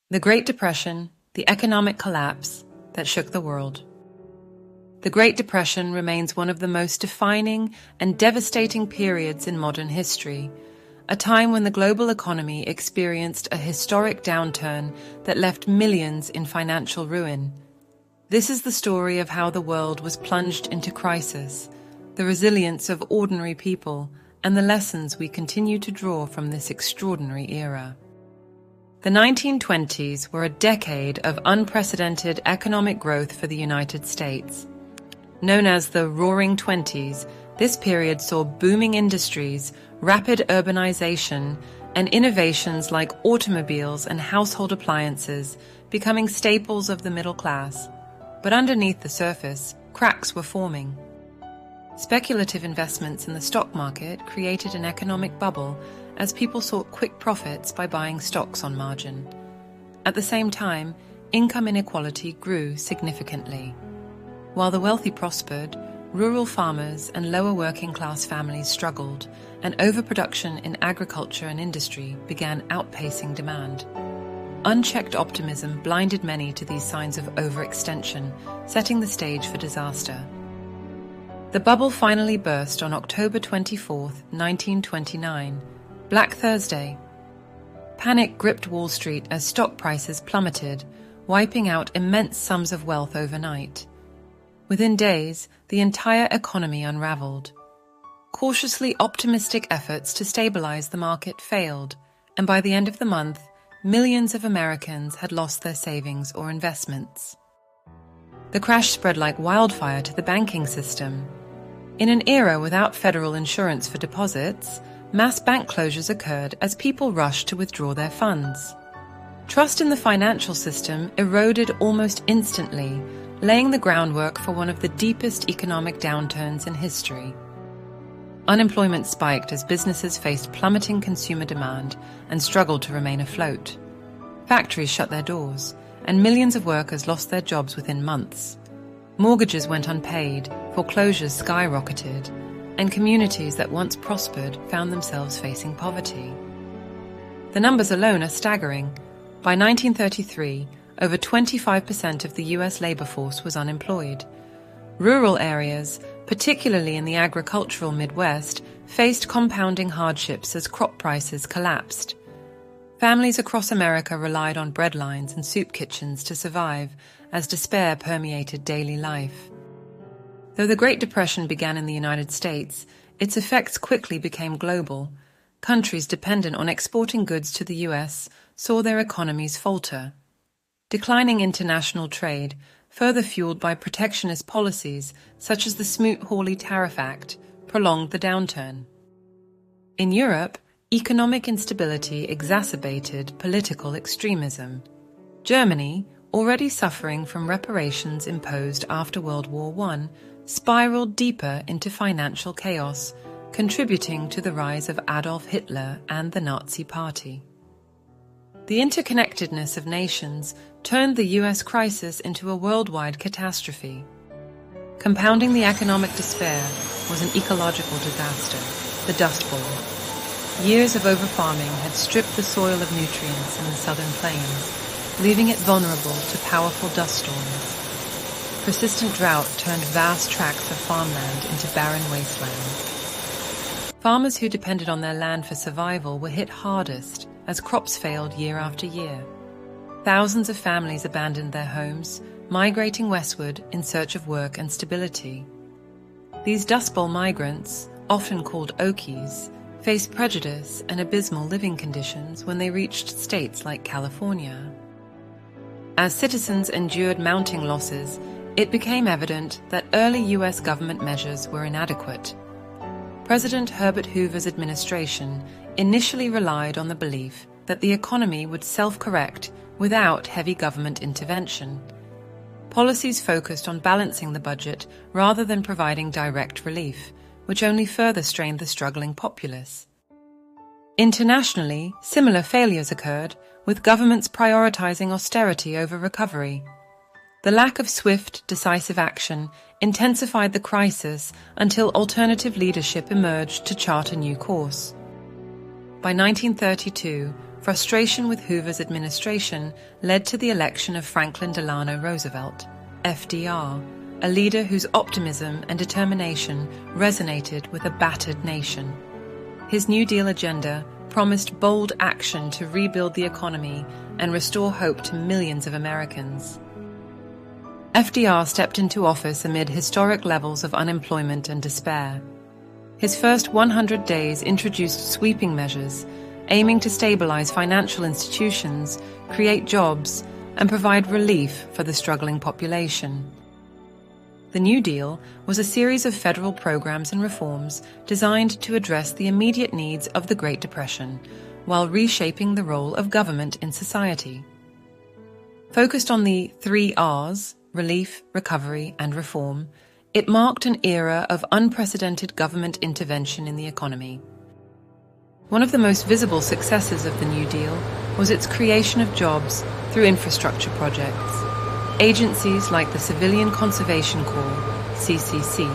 The Great Depression, the economic collapse that shook the world. The Great Depression remains one of the most defining and devastating periods in modern history, a time when the global economy experienced a historic downturn that left millions in financial ruin. This is the story of how the world was plunged into crisis, the resilience of ordinary people, and the lessons we continue to draw from this extraordinary era. The 1920s were a decade of unprecedented economic growth for the United States. Known as the Roaring Twenties, this period saw booming industries, rapid urbanization, and innovations like automobiles and household appliances becoming staples of the middle class. But underneath the surface, cracks were forming. Speculative investments in the stock market created an economic bubble as people sought quick profits by buying stocks on margin. At the same time, income inequality grew significantly. While the wealthy prospered, rural farmers and lower working-class families struggled, and overproduction in agriculture and industry began outpacing demand. Unchecked optimism blinded many to these signs of overextension, setting the stage for disaster. The bubble finally burst on October 24, 1929, Black Thursday. Panic gripped Wall Street as stock prices plummeted, wiping out immense sums of wealth overnight. Within days, the entire economy unraveled. Cautiously optimistic efforts to stabilize the market failed, and by the end of the month, millions of Americans had lost their savings or investments. The crash spread like wildfire to the banking system. In an era without federal insurance for deposits, mass bank closures occurred as people rushed to withdraw their funds. Trust in the financial system eroded almost instantly, laying the groundwork for one of the deepest economic downturns in history. Unemployment spiked as businesses faced plummeting consumer demand and struggled to remain afloat. Factories shut their doors, and millions of workers lost their jobs within months. Mortgages went unpaid, foreclosures skyrocketed, and communities that once prospered found themselves facing poverty. The numbers alone are staggering. By 1933, over 25% of the U.S. labor force was unemployed. Rural areas, particularly in the agricultural Midwest, faced compounding hardships as crop prices collapsed. Families across America relied on breadlines and soup kitchens to survive as despair permeated daily life. Though the Great Depression began in the United States, its effects quickly became global. Countries dependent on exporting goods to the U.S. saw their economies falter. Declining international trade, further fueled by protectionist policies such as the Smoot-Hawley Tariff Act, prolonged the downturn. In Europe, economic instability exacerbated political extremism. Germany, already suffering from reparations imposed after World War I, spiraled deeper into financial chaos, contributing to the rise of Adolf Hitler and the Nazi Party. The interconnectedness of nations turned the U.S. crisis into a worldwide catastrophe. Compounding the economic despair was an ecological disaster, the Dust Bowl. Years of overfarming had stripped the soil of nutrients in the southern plains, leaving it vulnerable to powerful dust storms. Persistent drought turned vast tracts of farmland into barren wastelands. Farmers who depended on their land for survival were hit hardest as crops failed year after year. Thousands of families abandoned their homes, migrating westward in search of work and stability. These Dust Bowl migrants, often called Okies, faced prejudice and abysmal living conditions when they reached states like California. As citizens endured mounting losses, it became evident that early U.S. government measures were inadequate. President Herbert Hoover's administration initially relied on the belief that the economy would self-correct without heavy government intervention. Policies focused on balancing the budget rather than providing direct relief, which only further strained the struggling populace. Internationally, similar failures occurred, with governments prioritizing austerity over recovery. The lack of swift, decisive action intensified the crisis until alternative leadership emerged to chart a new course. By 1932, frustration with Hoover's administration led to the election of Franklin Delano Roosevelt, FDR, a leader whose optimism and determination resonated with a battered nation. His New Deal agenda promised bold action to rebuild the economy and restore hope to millions of Americans. FDR stepped into office amid historic levels of unemployment and despair. His first 100 days introduced sweeping measures aiming to stabilize financial institutions, create jobs, and provide relief for the struggling population. The New Deal was a series of federal programs and reforms designed to address the immediate needs of the Great Depression, while reshaping the role of government in society. Focused on the 3 R's, relief, recovery, and reform, it marked an era of unprecedented government intervention in the economy. One of the most visible successes of the New Deal was its creation of jobs through infrastructure projects. Agencies like the Civilian Conservation Corps, CCC,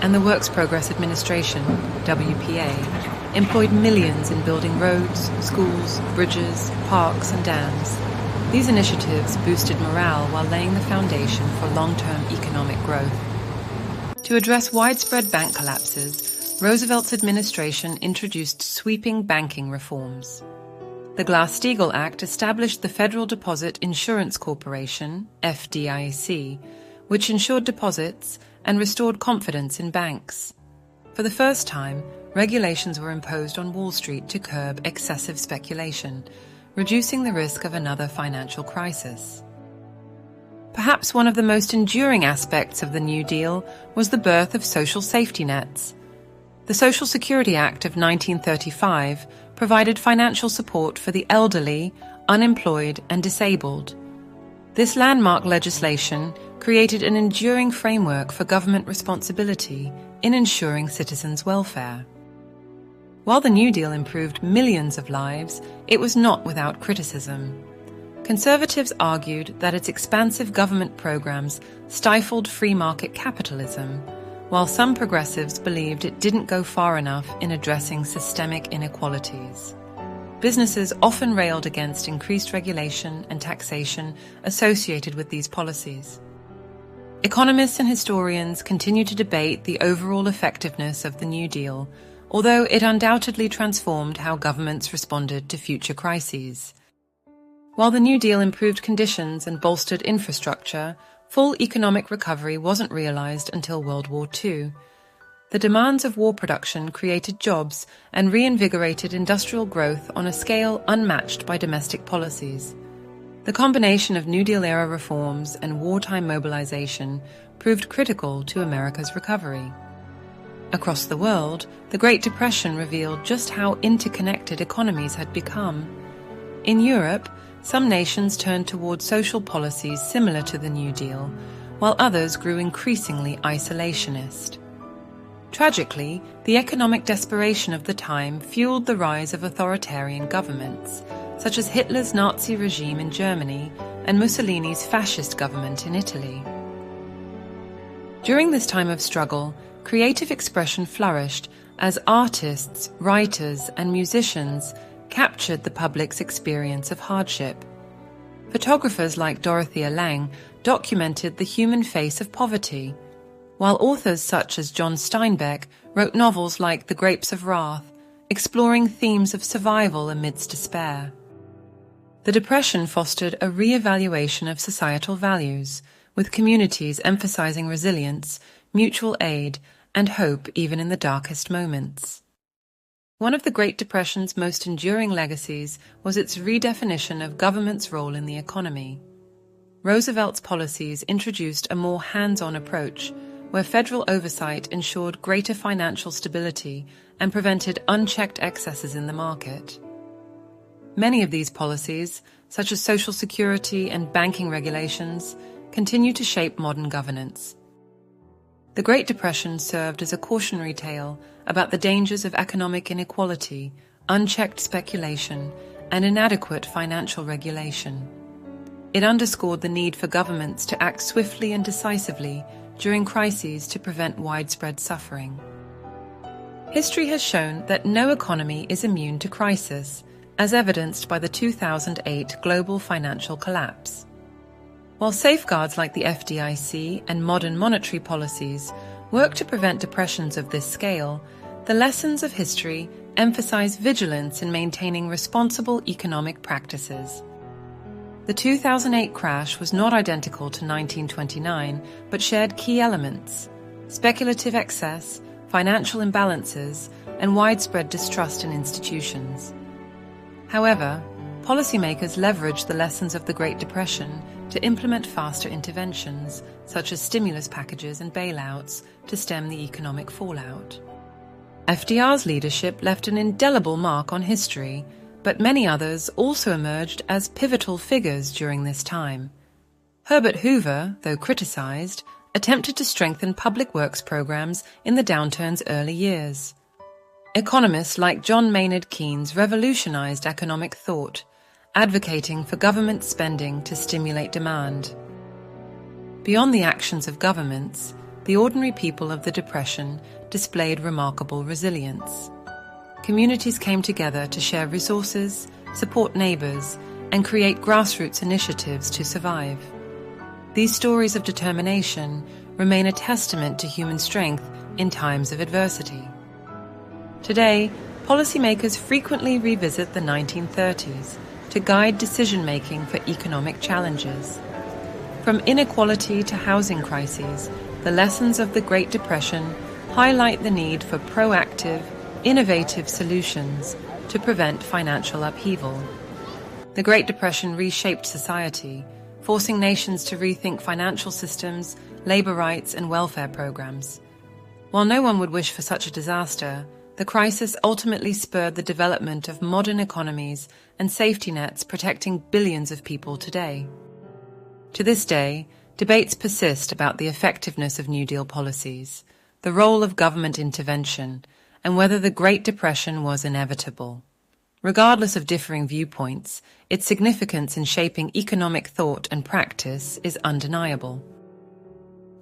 and the Works Progress Administration, WPA, employed millions in building roads, schools, bridges, parks, and dams. These initiatives boosted morale while laying the foundation for long-term economic growth. To address widespread bank collapses, Roosevelt's administration introduced sweeping banking reforms. The Glass-Steagall Act established the Federal Deposit Insurance Corporation, FDIC, which insured deposits and restored confidence in banks. For the first time, regulations were imposed on Wall Street to curb excessive speculation, reducing the risk of another financial crisis. Perhaps one of the most enduring aspects of the New Deal was the birth of social safety nets. The Social Security Act of 1935 provided financial support for the elderly, unemployed, and disabled. This landmark legislation created an enduring framework for government responsibility in ensuring citizens' welfare. While the New Deal improved millions of lives, it was not without criticism. Conservatives argued that its expansive government programs stifled free market capitalism, while some progressives believed it didn't go far enough in addressing systemic inequalities. Businesses often railed against increased regulation and taxation associated with these policies. Economists and historians continue to debate the overall effectiveness of the New Deal, although it undoubtedly transformed how governments responded to future crises. While the New Deal improved conditions and bolstered infrastructure, full economic recovery wasn't realized until World War II. The demands of war production created jobs and reinvigorated industrial growth on a scale unmatched by domestic policies. The combination of New Deal-era reforms and wartime mobilization proved critical to America's recovery. Across the world, the Great Depression revealed just how interconnected economies had become. In Europe, some nations turned toward social policies similar to the New Deal, while others grew increasingly isolationist. Tragically, the economic desperation of the time fueled the rise of authoritarian governments, such as Hitler's Nazi regime in Germany and Mussolini's fascist government in Italy. During this time of struggle, creative expression flourished as artists, writers, and musicians captured the public's experience of hardship. Photographers like Dorothea Lange documented the human face of poverty, while authors such as John Steinbeck wrote novels like The Grapes of Wrath, exploring themes of survival amidst despair. The Depression fostered a re-evaluation of societal values, with communities emphasizing resilience, mutual aid, and hope even in the darkest moments. One of the Great Depression's most enduring legacies was its redefinition of government's role in the economy. Roosevelt's policies introduced a more hands-on approach, where federal oversight ensured greater financial stability and prevented unchecked excesses in the market. Many of these policies, such as Social Security and banking regulations, continue to shape modern governance. The Great Depression served as a cautionary tale about the dangers of economic inequality, unchecked speculation, and inadequate financial regulation. It underscored the need for governments to act swiftly and decisively during crises to prevent widespread suffering. History has shown that no economy is immune to crisis, as evidenced by the 2008 global financial collapse. While safeguards like the FDIC and modern monetary policies work to prevent depressions of this scale, the lessons of history emphasize vigilance in maintaining responsible economic practices. The 2008 crash was not identical to 1929, but shared key elements: speculative excess, financial imbalances, and widespread distrust in institutions. However, policymakers leveraged the lessons of the Great Depression to implement faster interventions, such as stimulus packages and bailouts, to stem the economic fallout. FDR's leadership left an indelible mark on history, but many others also emerged as pivotal figures during this time. Herbert Hoover, though criticized, attempted to strengthen public works programs in the downturn's early years. Economists like John Maynard Keynes revolutionized economic thought, advocating for government spending to stimulate demand. Beyond the actions of governments, the ordinary people of the Depression displayed remarkable resilience. Communities came together to share resources, support neighbors, and create grassroots initiatives to survive. These stories of determination remain a testament to human strength in times of adversity. Today, policymakers frequently revisit the 1930s to guide decision-making for economic challenges. From inequality to housing crises, the lessons of the Great Depression highlight the need for proactive, innovative solutions to prevent financial upheaval. The Great Depression reshaped society, forcing nations to rethink financial systems, labor rights, and welfare programs. While no one would wish for such a disaster, the crisis ultimately spurred the development of modern economies and safety nets protecting billions of people today. To this day, debates persist about the effectiveness of New Deal policies, the role of government intervention, and whether the Great Depression was inevitable. Regardless of differing viewpoints, its significance in shaping economic thought and practice is undeniable.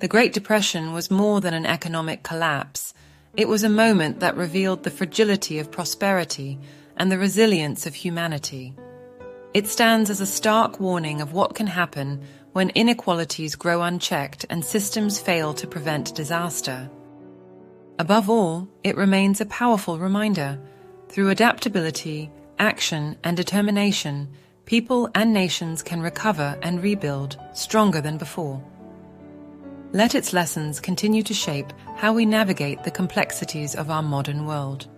The Great Depression was more than an economic collapse. It was a moment that revealed the fragility of prosperity and the resilience of humanity. It stands as a stark warning of what can happen when inequalities grow unchecked and systems fail to prevent disaster. Above all, it remains a powerful reminder. Through adaptability, action, and determination, people and nations can recover and rebuild stronger than before. Let its lessons continue to shape how we navigate the complexities of our modern world.